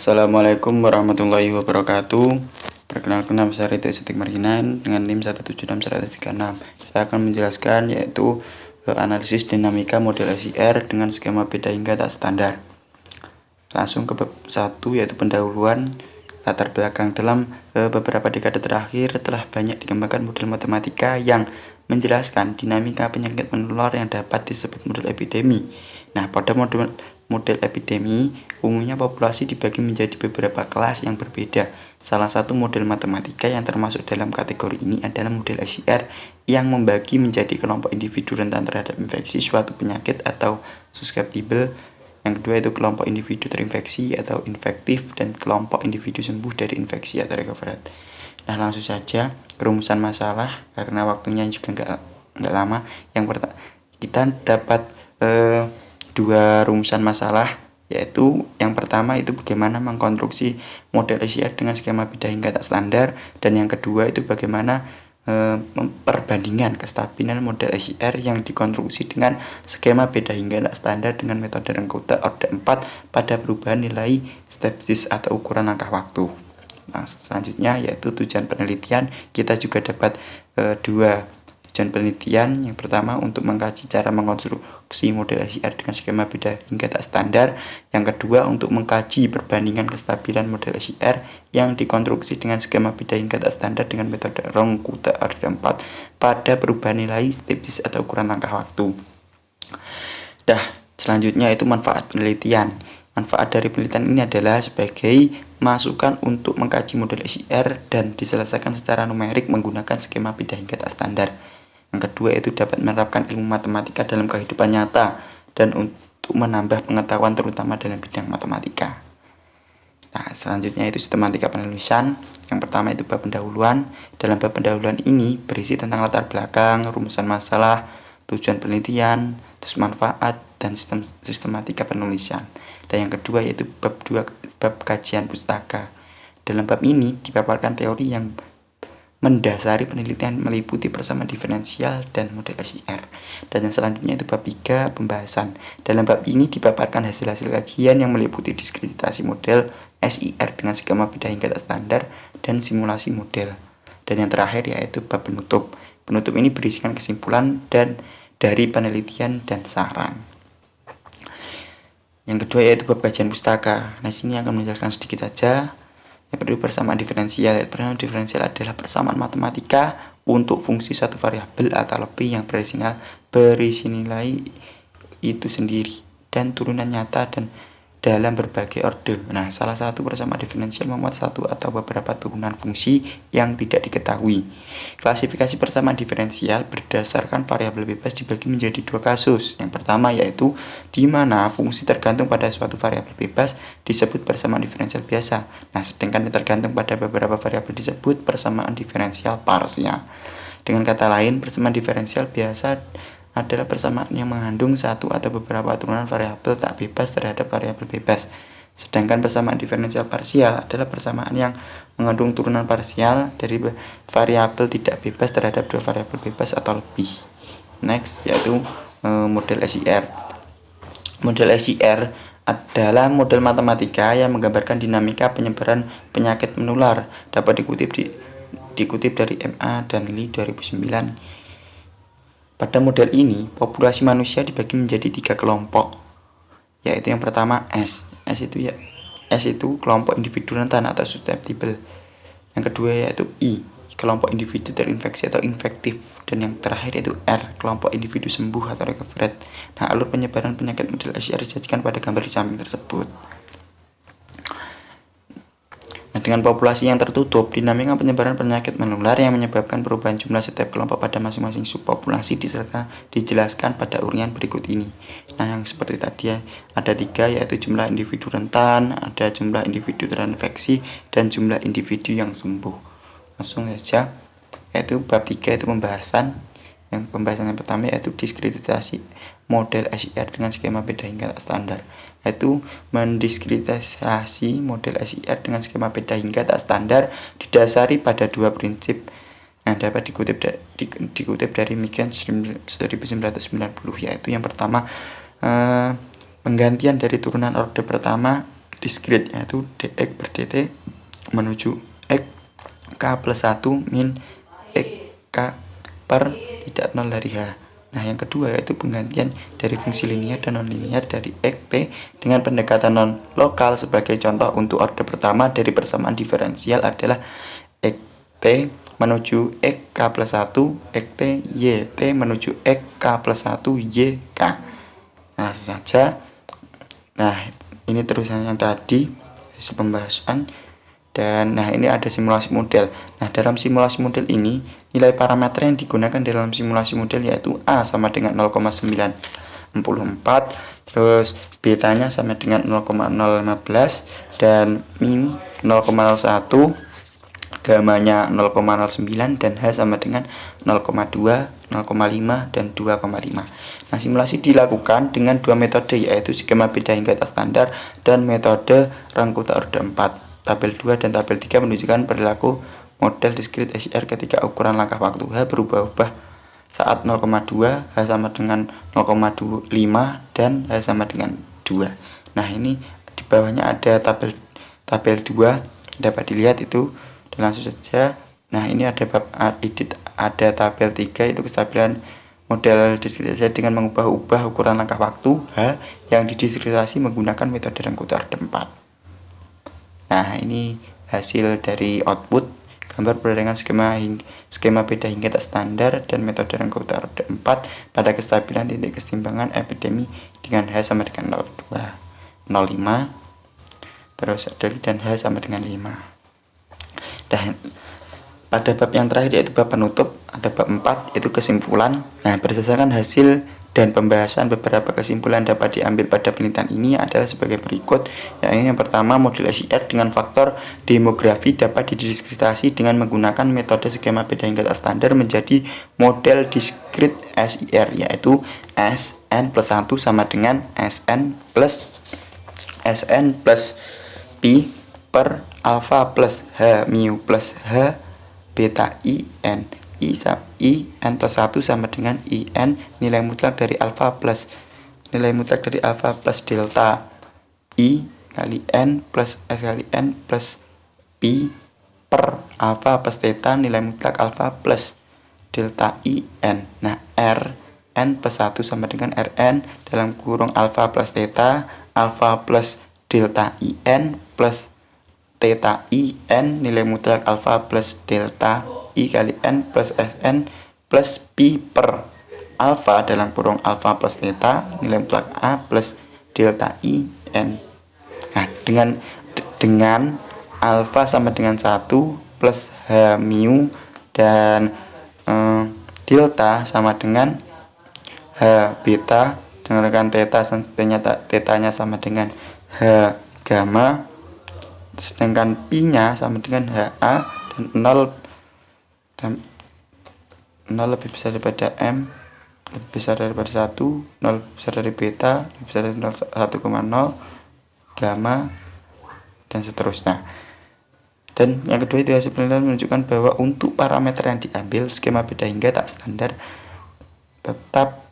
Assalamualaikum warahmatullahi wabarakatuh. Perkenalkan, nama saya Rito Estetik Marginan dengan NIM 176.136. Saya akan menjelaskan yaitu analisis dinamika model SIR dengan skema beda hingga tak standar. Langsung ke bab 1 yaitu pendahuluan. Latar belakang dalam beberapa dekade terakhir telah banyak dikembangkan model matematika yang menjelaskan dinamika penyakit menular yang dapat disebut model epidemi. Nah, pada model epidemi, umumnya populasi dibagi menjadi beberapa kelas yang berbeda. Salah satu model matematika yang termasuk dalam kategori ini adalah model SIR yang membagi menjadi kelompok individu rentan terhadap infeksi suatu penyakit atau susceptible. Yang kedua itu kelompok individu terinfeksi atau infektif, dan kelompok individu sembuh dari infeksi atau recovered. Nah, langsung saja kerumusan masalah karena waktunya juga nggak lama. Yang pertama kita dapat dua rumusan masalah, yaitu yang pertama itu bagaimana mengkonstruksi model SIR dengan skema beda hingga tak standar, dan yang kedua itu bagaimana perbandingan kestabilan model SIR yang dikonstruksi dengan skema beda hingga tak standar dengan metode Rengkuta orde 4 pada perubahan nilai stepsis atau ukuran langkah waktu. Nah, selanjutnya yaitu tujuan penelitian. Kita juga dapat dua tujuan penelitian. Yang pertama untuk mengkaji cara mengkonstruksi model SIR dengan skema beda hingga tak standar. Yang kedua untuk mengkaji perbandingan kestabilan model SIR yang dikonstruksi dengan skema beda hingga tak standar dengan metode Rengkuta orde 4 pada perubahan nilai stepsis atau ukuran langkah waktu. Selanjutnya itu manfaat penelitian. Manfaat dari penelitian ini adalah sebagai masukan untuk mengkaji model SIR dan diselesaikan secara numerik menggunakan skema beda hingga tak standar. Yang kedua itu dapat menerapkan ilmu matematika dalam kehidupan nyata dan untuk menambah pengetahuan terutama dalam bidang matematika. Nah, selanjutnya itu sistematika penulisan. Yang pertama itu bab pendahuluan. Dalam bab pendahuluan ini berisi tentang latar belakang, rumusan masalah, tujuan penelitian, terus manfaat, dan sistematika penulisan. Dan yang kedua yaitu bab kajian pustaka. Dalam bab ini dipaparkan teori yang mendasari penelitian meliputi persamaan diferensial dan model SIR. Dan yang selanjutnya itu bab 3 pembahasan. Dalam bab ini dipaparkan hasil-hasil kajian yang meliputi diskreditasi model SIR dengan skema beda hingga tak standar dan simulasi model. Dan yang terakhir yaitu bab penutup. Penutup ini berisikan kesimpulan dan dari penelitian dan saran. Yang kedua yaitu bab kajian pustaka. Nah, sini akan menjelaskan sedikit saja. Yang kedua persamaan diferensial. Persamaan diferensial adalah persamaan matematika untuk fungsi satu variabel atau lebih yang berisi nilai itu sendiri dan turunan nyata dan dalam berbagai orde. Nah, salah satu persamaan diferensial memuat satu atau beberapa turunan fungsi yang tidak diketahui. Klasifikasi persamaan diferensial berdasarkan variabel bebas dibagi menjadi dua kasus. Yang pertama yaitu di mana fungsi tergantung pada suatu variabel bebas disebut persamaan diferensial biasa. Nah, sedangkan yang tergantung pada beberapa variabel disebut persamaan diferensial parsial. Dengan kata lain, persamaan diferensial biasa adalah persamaan yang mengandung satu atau beberapa turunan variabel tak bebas terhadap variabel bebas. Sedangkan persamaan diferensial parsial adalah persamaan yang mengandung turunan parsial dari variabel tidak bebas terhadap dua variabel bebas atau lebih. Next yaitu model SIR. Model SIR adalah model matematika yang menggambarkan dinamika penyebaran penyakit menular. Dapat dikutip dari MA dan Lee 2009. Pada model ini, populasi manusia dibagi menjadi 3 kelompok, yaitu yang pertama S itu kelompok individu rentan atau susceptible. Yang kedua yaitu I, kelompok individu terinfeksi atau infektif, dan yang terakhir yaitu R, kelompok individu sembuh atau recovered. Nah, alur penyebaran penyakit model SIR disajikan pada gambar di samping tersebut. Nah, dengan populasi yang tertutup, dinamika penyebaran penyakit menular yang menyebabkan perubahan jumlah setiap kelompok pada masing-masing subpopulasi dijelaskan pada uraian berikut ini. Nah, yang seperti tadi ada 3 yaitu jumlah individu rentan, ada jumlah individu terinfeksi, dan jumlah individu yang sembuh. Langsung saja, yaitu bab 3 itu pembahasan. Yang pembahasan yang pertama yaitu diskreditasi model SIR dengan skema beda hingga tak standar. Yaitu mendiskreditasi model SIR dengan skema beda hingga tak standar didasari pada dua prinsip yang dapat dikutip dari Mikan 1990, yaitu yang pertama penggantian dari turunan orde pertama diskrit, yaitu dx per dt menuju x k plus 1 min x k per tidak 0 dari h. Nah, yang kedua yaitu penggantian dari fungsi linier dan non-linier dari x t dengan pendekatan non-lokal. Sebagai contoh, untuk orde pertama dari persamaan diferensial adalah x t menuju x k plus 1, x t y t menuju x k plus 1 y k. Nah, langsung saja. Nah, ini terusan yang tadi hasil pembahasan. Dan nah, ini ada simulasi model. Nah, dalam simulasi model ini nilai parameter yang digunakan dalam simulasi model yaitu A sama dengan 0,944, terus betanya sama dengan 0,015 dan min 0,01, gamanya 0,09 dan H sama dengan 0,2, 0,5 dan 2,5. Nah, simulasi dilakukan dengan dua metode yaitu skema beda hingga tak standar dan metode Rangkuta orde 4. Tabel 2 dan tabel 3 menunjukkan perilaku model diskrit SIR ketika ukuran langkah waktu H berubah-ubah saat 0,2, H sama dengan 0,25 dan H sama dengan 2. Nah, ini di bawahnya ada tabel 2 dapat dilihat itu, dan langsung saja. Nah, ini ada bab edit, ada tabel 3 itu kestabilan model diskrit SIR dengan mengubah-ubah ukuran langkah waktu H yang didiskritasi menggunakan metode Rangkuta orde 4. Nah, ini hasil dari output gambar perbandingan skema beda hingga tak standar dan metode Rangkuta orde 4 pada kestabilan titik keseimbangan epidemi dengan H sama dengan 0,2, 0,5, terus dan H sama dengan 5. Dan pada bab yang terakhir yaitu bab penutup atau bab 4 yaitu kesimpulan. Nah, berdasarkan hasil dan pembahasan, beberapa kesimpulan dapat diambil pada penelitian ini adalah sebagai berikut. Yang pertama, model SIR dengan faktor demografi dapat didiskritasi dengan menggunakan metode skema beda hingga tak standar menjadi model diskrit SIR, yaitu Sn plus 1 sama dengan Sn plus pi per alpha plus H mu plus H beta IN. I n plus 1 sama dengan IN nilai mutlak dari alpha plus delta I kali N plus S kali N plus pi per alpha plus theta nilai mutlak alpha plus delta IN. Nah, R n plus 1 sama dengan Rn dalam kurung alpha plus theta, alpha plus delta IN plus theta IN nilai mutlak alpha plus delta I kali N plus Sn plus pi per alpha dalam kurung alpha plus theta nilai mutlak A plus delta IN. Nah, dengan alpha sama dengan 1 plus H mu dan delta sama dengan H beta dengan tetanya sama dengan H gamma, sedangkan pi nya sama dengan HA dan 0 lebih besar daripada M, lebih besar daripada 1, 0 lebih besar dari beta, lebih besar dari 1,0, gamma, dan seterusnya. Dan yang kedua itu hasil penelitian menunjukkan bahwa untuk parameter yang diambil skema beda hingga tak standar tetap